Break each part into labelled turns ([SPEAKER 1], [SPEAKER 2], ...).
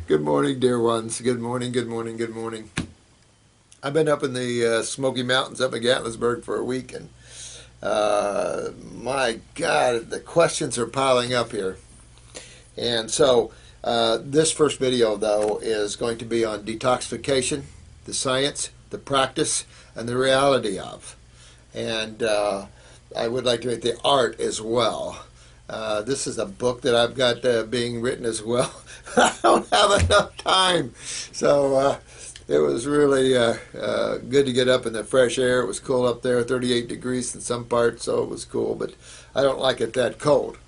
[SPEAKER 1] Good morning, dear ones. Good morning, good morning, good morning. I've been up in the Smoky Mountains up in Gatlinburg for a week, and my God, the questions are piling up here. And so this first video, though, is going to be on detoxification, the science, the practice, and the reality of. And I would like to make the art as well. This is a book that I've got being written as well. I don't have enough time. So it was really good to get up in the fresh air. It was cool up there, 38 degrees in some parts, so it was cool, but I don't like it that cold.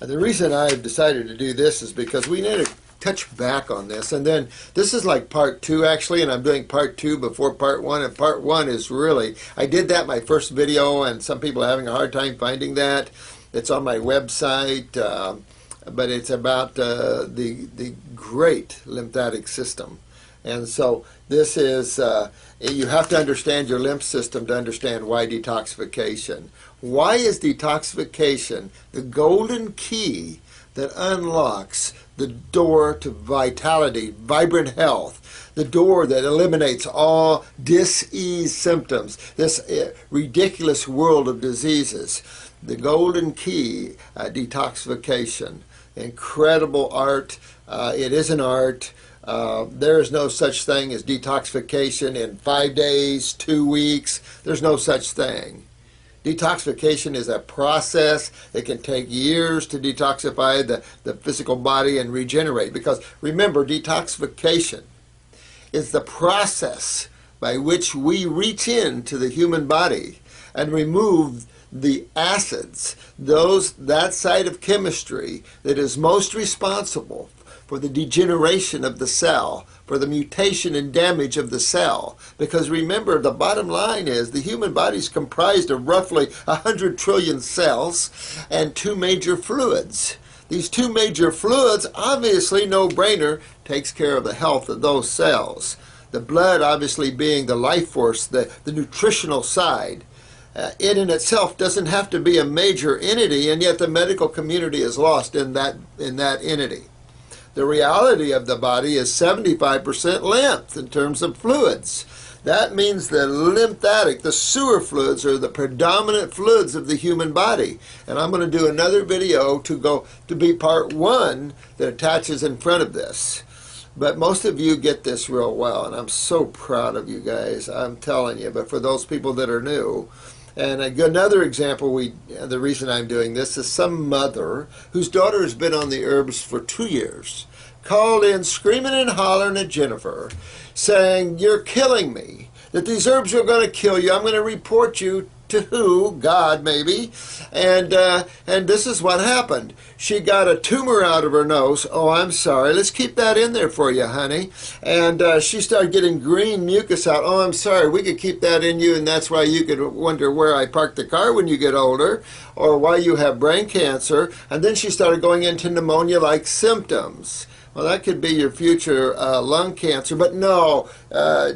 [SPEAKER 1] And the reason I've decided to do this is because we need to touch back on this. And then this is like part 2 actually, and I'm doing part 2 before part 1. And part 1 is really, I did that my first video, and some people are having a hard time finding that. It's on my website, but it's about the great lymphatic system. And so this is, you have to understand your lymph system to understand why detoxification. Why is detoxification the golden key that unlocks the door to vitality, vibrant health, the door that eliminates all dis-ease symptoms, this ridiculous world of diseases? The golden key, detoxification. Incredible art. It is an art. There is no such thing as detoxification in 5 days, 2 weeks. There's no such thing. Detoxification is a process. It can take years to detoxify the physical body and regenerate. Because remember, detoxification is the process by which we reach into the human body and remove the acids, that side of chemistry that is most responsible for the degeneration of the cell, for the mutation and damage of the cell. Because remember, the bottom line is the human body is comprised of roughly 100 trillion cells and 2 major fluids. These 2 major fluids, obviously, no-brainer, takes care of the health of those cells. The blood, obviously, being the life force, the nutritional side. It in itself doesn't have to be a major entity, and yet the medical community is lost in that entity. The reality of the body is 75% lymph in terms of fluids. That means the lymphatic, the sewer fluids, are the predominant fluids of the human body. And I'm going to do another video to be part 1 that attaches in front of this. But most of you get this real well, and I'm so proud of you guys. I'm telling you. But for those people that are new, and another example, the reason I'm doing this is some mother whose daughter has been on the herbs for 2 years, called in screaming and hollering at Jennifer, saying, "You're killing me, that these herbs are going to kill you. I'm going to report you to who? God, maybe." And this is what happened. She got a tumor out of her nose. "Oh, I'm sorry. Let's keep that in there for you, honey." And she started getting green mucus out. "Oh, I'm sorry. We could keep that in you, and that's why you could wonder where I parked the car when you get older, or why you have brain cancer." And then she started going into pneumonia-like symptoms. Well, that could be your future lung cancer, but no,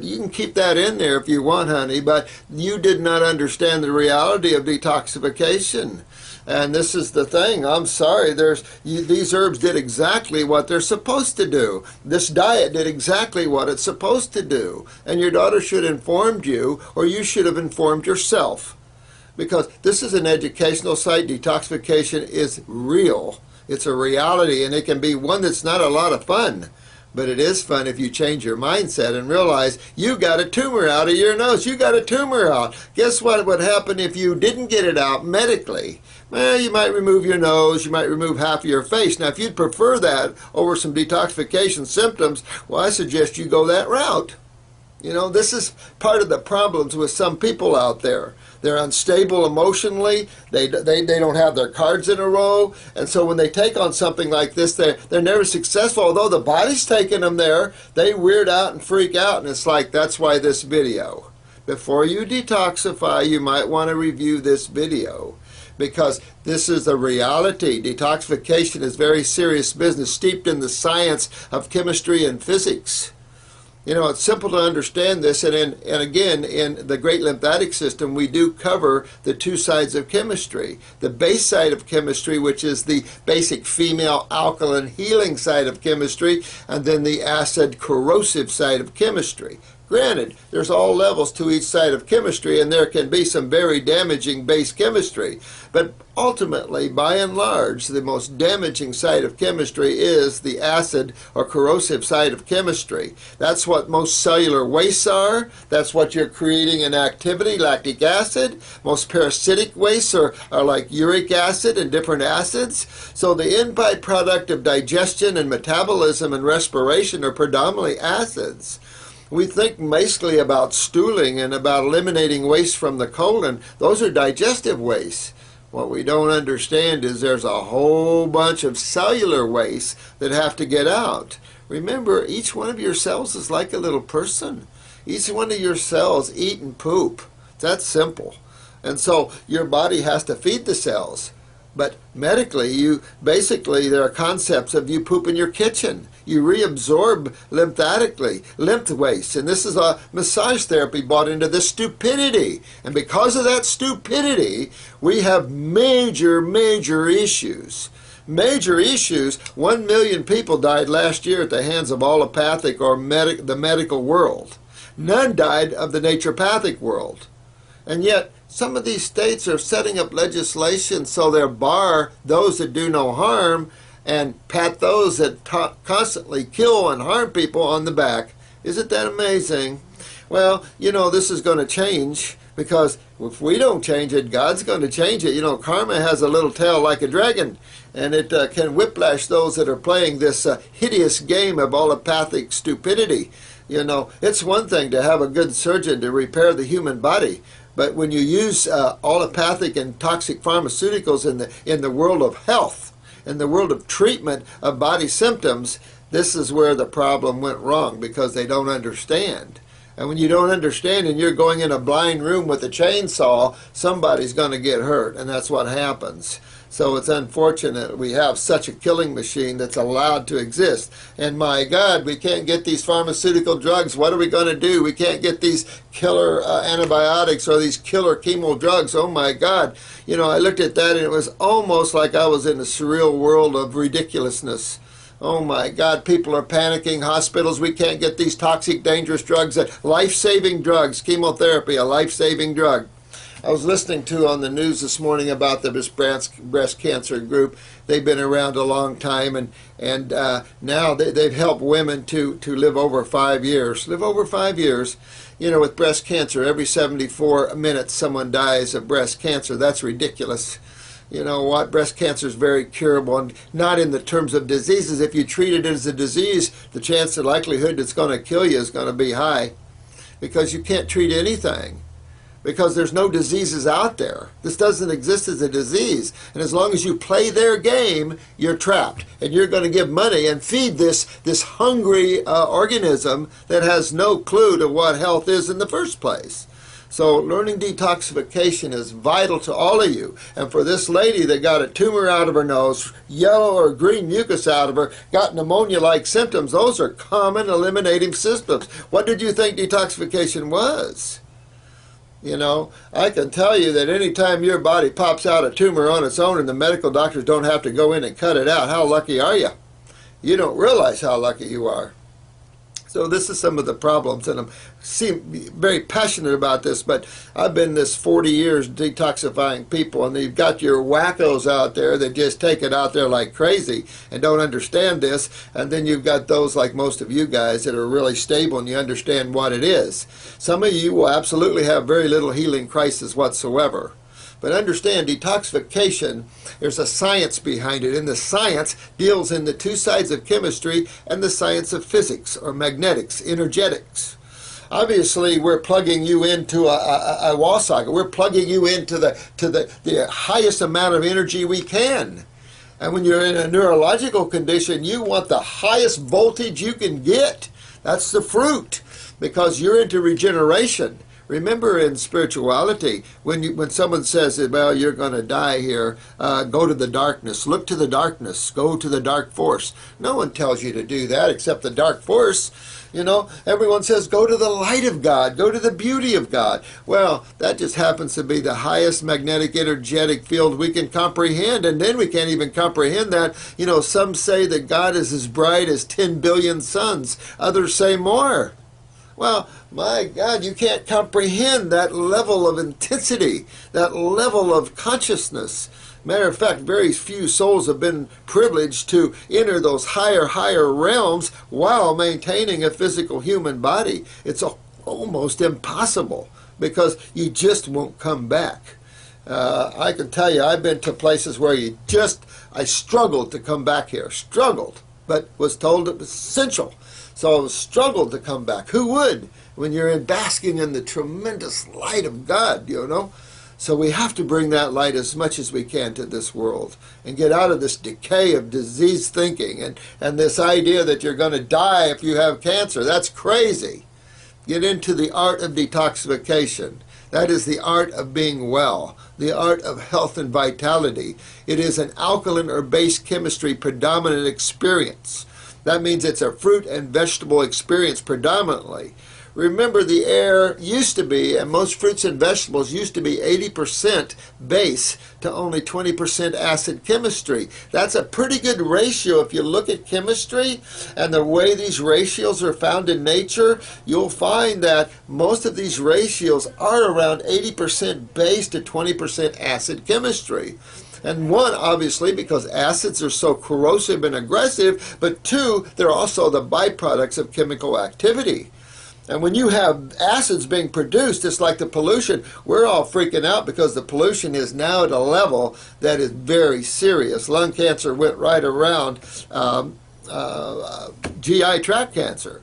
[SPEAKER 1] you can keep that in there if you want, honey, but you did not understand the reality of detoxification. And this is the thing. I'm sorry, these herbs did exactly what they're supposed to do. This diet did exactly what it's supposed to do. And your daughter should have informed you, or you should have informed yourself. Because this is an educational site. Detoxification is real. It's a reality, and it can be one that's not a lot of fun. But it is fun if you change your mindset and realize you got a tumor out of your nose. You got a tumor out. Guess what would happen if you didn't get it out medically? Well, you might remove your nose. You might remove half of your face. Now, if you'd prefer that over some detoxification symptoms, well, I suggest you go that route. You know, this is part of the problems with some people out there. They're unstable emotionally. They don't have their cards in a row. And so when they take on something like this, they're never successful. Although the body's taking them there, they weird out and freak out. And it's like, that's why this video. Before you detoxify, you might want to review this video. Because this is the reality. Detoxification is very serious business, steeped in the science of chemistry and physics. You know, it's simple to understand this, and again, in the great lymphatic system, we do cover the two sides of chemistry. The base side of chemistry, which is the basic female alkaline healing side of chemistry, and then the acid corrosive side of chemistry. Granted, there's all levels to each side of chemistry, and there can be some very damaging base chemistry. But ultimately, by and large, the most damaging side of chemistry is the acid or corrosive side of chemistry. That's what most cellular wastes are. That's what you're creating in activity, lactic acid. Most parasitic wastes are like uric acid and different acids. So the end byproduct of digestion and metabolism and respiration are predominantly acids. We think basically about stooling and about eliminating waste from the colon. Those are digestive wastes. What we don't understand is there's a whole bunch of cellular wastes that have to get out. Remember, each one of your cells is like a little person. Each one of your cells eat and poop. That's simple. And so your body has to feed the cells. But medically, there are concepts of you poop in your kitchen. You reabsorb lymphatically, lymph waste. And this is a massage therapy brought into this stupidity. And because of that stupidity, we have major, major issues. Major issues. 1 million people died last year at the hands of allopathic or the medical world. None died of the naturopathic world. And yet, some of these states are setting up legislation so they'll bar those that do no harm and pat those that constantly kill and harm people on the back. Isn't that amazing? Well, you know, this is going to change, because if we don't change it, God's going to change it. You know, karma has a little tail like a dragon, and it can whiplash those that are playing this hideous game of allopathic stupidity. You know, it's one thing to have a good surgeon to repair the human body, but when you use allopathic and toxic pharmaceuticals in the world of health, in the world of treatment of body symptoms, this is where the problem went wrong, because they don't understand. And when you don't understand and you're going in a blind room with a chainsaw, somebody's going to get hurt, and that's what happens. So it's unfortunate we have such a killing machine that's allowed to exist. And my God, we can't get these pharmaceutical drugs. What are we going to do? We can't get these killer antibiotics or these killer chemo drugs. Oh my God. You know, I looked at that and it was almost like I was in a surreal world of ridiculousness. Oh my God, people are panicking. Hospitals, we can't get these toxic, dangerous drugs. Life-saving drugs, chemotherapy, a life-saving drug. I was listening to on the news this morning about the breast cancer group. They've been around a long time, and now they've helped women to live over 5 years. Live over 5 years. You know, with breast cancer, every 74 minutes someone dies of breast cancer. That's ridiculous. You know what? Breast cancer is very curable, and not in the terms of diseases. If you treat it as a disease, the chance, the likelihood it's going to kill you is going to be high, because you can't treat anything. Because there's no diseases out there. This doesn't exist as a disease. And as long as you play their game, you're trapped. And you're going to give money and feed this hungry organism that has no clue to what health is in the first place. So learning detoxification is vital to all of you. And for this lady that got a tumor out of her nose, yellow or green mucus out of her, got pneumonia-like symptoms, those are common eliminating symptoms. What did you think detoxification was? You know, I can tell you that any time your body pops out a tumor on its own and the medical doctors don't have to go in and cut it out, how lucky are you? You don't realize how lucky you are. So this is some of the problems, and I'm very passionate about this, but I've been this 40 years detoxifying people, and you've got your wackos out there that just take it out there like crazy and don't understand this, and then you've got those like most of you guys that are really stable and you understand what it is. Some of you will absolutely have very little healing crisis whatsoever. But understand, detoxification, there's a science behind it, and the science deals in the two sides of chemistry and the science of physics, or magnetics, energetics. Obviously, we're plugging you into a wall socket. We're plugging you into the highest amount of energy we can. And when you're in a neurological condition, you want the highest voltage you can get. That's the fruit, because you're into regeneration. Remember, in spirituality, when someone says, well, you're going to die here, go to the darkness, look to the darkness, go to the dark force. No one tells you to do that except the dark force. You know, everyone says, go to the light of God, go to the beauty of God. Well, that just happens to be the highest magnetic energetic field we can comprehend, and then we can't even comprehend that. You know, some say that God is as bright as 10 billion suns. Others say more. Well, my God, you can't comprehend that level of intensity, that level of consciousness. Matter of fact, very few souls have been privileged to enter those higher realms while maintaining a physical human body. It's almost impossible because you just won't come back. I can tell you, I've been to places where I struggled to come back here. Struggled, but was told it was essential. So I struggled to come back. Who would when you're basking in the tremendous light of God, you know? So we have to bring that light as much as we can to this world and get out of this decay of disease thinking and this idea that you're going to die if you have cancer. That's crazy. Get into the art of detoxification. That is the art of being well, the art of health and vitality. It is an alkaline or base chemistry predominant experience. That means it's a fruit and vegetable experience predominantly. Remember, the air used to be, and most fruits and vegetables used to be 80% base to only 20% acid chemistry. That's a pretty good ratio. If you look at chemistry and the way these ratios are found in nature, you'll find that most of these ratios are around 80% base to 20% acid chemistry. And one, obviously, because acids are so corrosive and aggressive, but two, they're also the byproducts of chemical activity. And when you have acids being produced, it's like the pollution. We're all freaking out because the pollution is now at a level that is very serious. Lung cancer went right around GI tract cancer.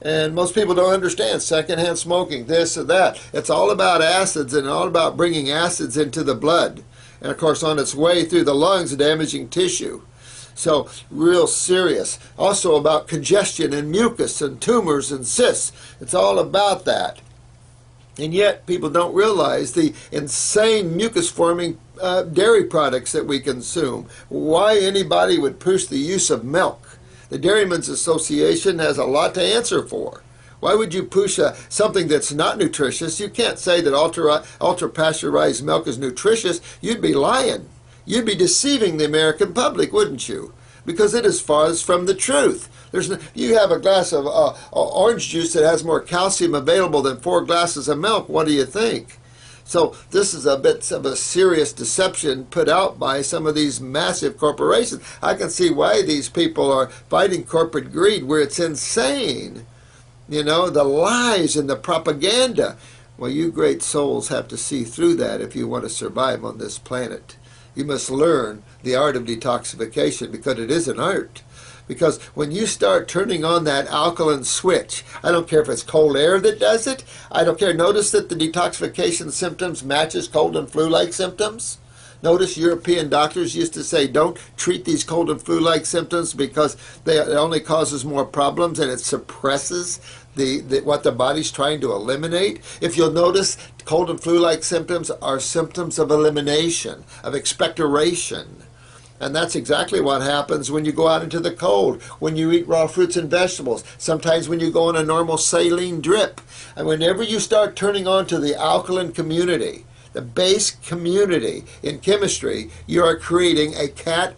[SPEAKER 1] And most people don't understand secondhand smoking, this or that. It's all about acids and all about bringing acids into the blood. And of course, on its way through the lungs, damaging tissue. So, real serious. Also about congestion and mucus and tumors and cysts. It's all about that. And yet, people don't realize the insane mucus-forming dairy products that we consume. Why anybody would push the use of milk. The Dairymen's Association has a lot to answer for. Why would you push something that's not nutritious? You can't say that ultra-pasteurized milk is nutritious. You'd be lying. You'd be deceiving the American public, wouldn't you? Because it is far from the truth. You have a glass of orange juice that has more calcium available than 4 glasses of milk. What do you think? So this is a bit of a serious deception put out by some of these massive corporations. I can see why these people are fighting corporate greed, where it's insane. You know, the lies and the propaganda. Well, you great souls have to see through that if you want to survive on this planet. You must learn the art of detoxification, because it is an art. Because when you start turning on that alkaline switch, I don't care if it's cold air that does it. I don't care. Notice that the detoxification symptoms matches cold and flu-like symptoms. Notice European doctors used to say, don't treat these cold and flu-like symptoms because it only causes more problems and it suppresses what the body's trying to eliminate. If you'll notice, cold and flu-like symptoms are symptoms of elimination, of expectoration. And that's exactly what happens when you go out into the cold, when you eat raw fruits and vegetables, sometimes when you go on a normal saline drip. And whenever you start turning on to the alkaline community, the base community in chemistry, you are creating a cation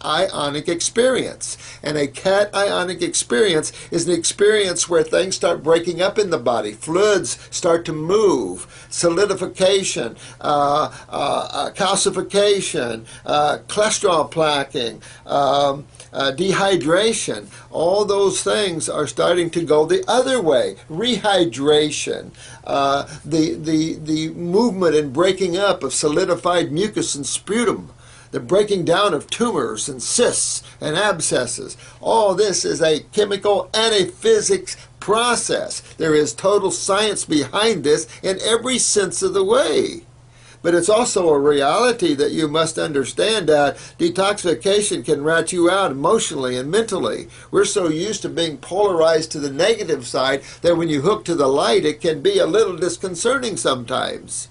[SPEAKER 1] experience. And a cation experience is an experience where things start breaking up in the body. Fluids start to move. Solidification, calcification, cholesterol plaquing, dehydration. All those things are starting to go the other way. Rehydration, the movement and breaking up of solidified mucus and sputum, the breaking down of tumors and cysts and abscesses. All this is a chemical and a physics process. There is total science behind this in every sense of the way. But it's also a reality that you must understand that detoxification can rat you out emotionally and mentally. We're so used to being polarized to the negative side that when you hook to the light, it can be a little disconcerting sometimes.